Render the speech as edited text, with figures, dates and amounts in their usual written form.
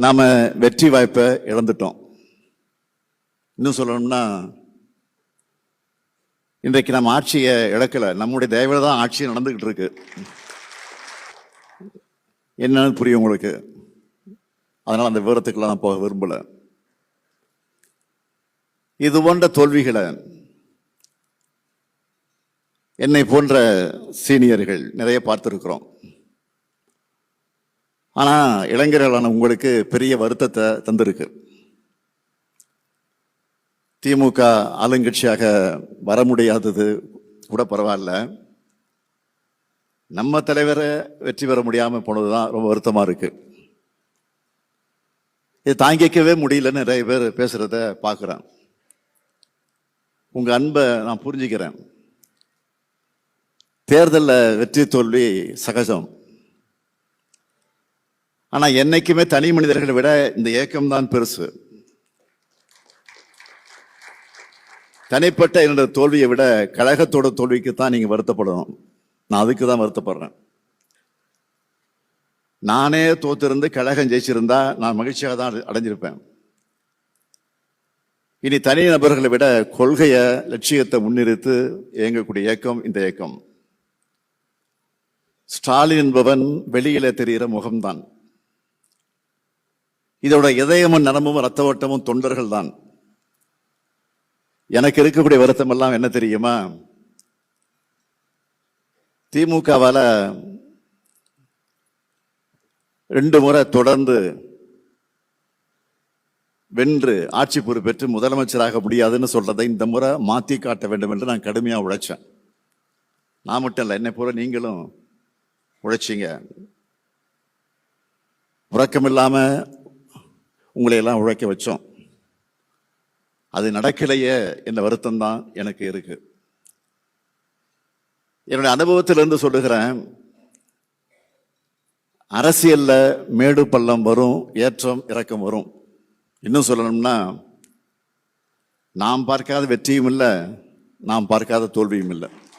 நாம வெற்றி வாய்ப்பை இழந்துட்டோம். இன்னும் சொல்லணும்னா, இன்றைக்கு நம்ம ஆட்சியை இழக்கல, நம்முடைய தயவுல தான் ஆட்சி நடந்துகிட்டு இருக்கு. என்னன்னு புரியும் உங்களுக்கு. அதனால அந்த விவரத்துக்கெல்லாம் நான் போக விரும்பல. இது போன்ற தோல்விகளை என்னை போன்ற சீனியர்கள் நிறைய பார்த்திருக்கிறோம். ஆனா இளைஞர்களான உங்களுக்கு பெரிய வருத்தத்தை தந்திருக்கு. திமுக ஆளுங்கட்சியாக வர முடியாதது கூட பரவாயில்ல, நம்ம தலைவரை வெற்றி பெற முடியாம போனதுதான் ரொம்ப வருத்தமா இருக்கு. இது தாங்கிக்கவே முடியலன்னு நிறைய பேர் பேசுறத பார்க்கிறேன். உங்க அன்பை நான் புரிஞ்சுக்கிறேன். தேர்தலில் வெற்றி தோல்வி சகஜம். ஆனா என்னைக்குமே தனி மனிதர்களை விட இந்த இயக்கம் தான் பெருசு. தனிப்பட்ட என்னோட தோல்வியை விட கழகத்தோட தோல்விக்கு தான் நீங்க வருத்தப்படணும். நான் அதுக்கு தான் வருத்தப்படுறேன். நானே தோத்திருந்து கழகம் ஜெயிச்சிருந்தா நான் மகிழ்ச்சியாக தான் அடைஞ்சிருப்பேன். இனி தனி நபர்களை விட கொள்கைய லட்சியத்தை முன்னிறுத்து இயங்கக்கூடிய இயக்கம் இந்த இயக்கம். ஸ்டாலின் என்பவன் வெளியில தெரிகிற முகம்தான். இதோட இதயமும் நனமும் ரத்த ஓட்டமும் தொண்டர்கள் தான். எனக்கு இருக்கக்கூடிய வருத்தம் எல்லாம் என்ன தெரியுமா? திமுகவால 2 முறை தொடர்ந்து வென்று ஆட்சி பொறுப்பேற்று முதலமைச்சராக முடியாதுன்னு சொல்றதை இந்த முறை மாத்தி காட்ட வேண்டும் என்று நான் கடுமையா உழைச்சேன். நான் மட்டும் இல்லை, என்னை போல நீங்களும் உழைச்சிங்க. உறக்கம் இல்லாம உங்களை எல்லாம் உழைக்க வச்சோம். அது நடக்கலையே என்ற வருத்தம் தான் எனக்கு இருக்கு. என்னுடைய அனுபவத்திலிருந்து சொல்லுகிறேன், அரசியல்ல மேடு பள்ளம் வரும், ஏற்றம் இறக்கம் வரும். இன்னும் சொல்லணும்னா, நாம் பார்க்காத வெற்றியும் இல்லை, நாம் பார்க்காத தோல்வியும் இல்லை.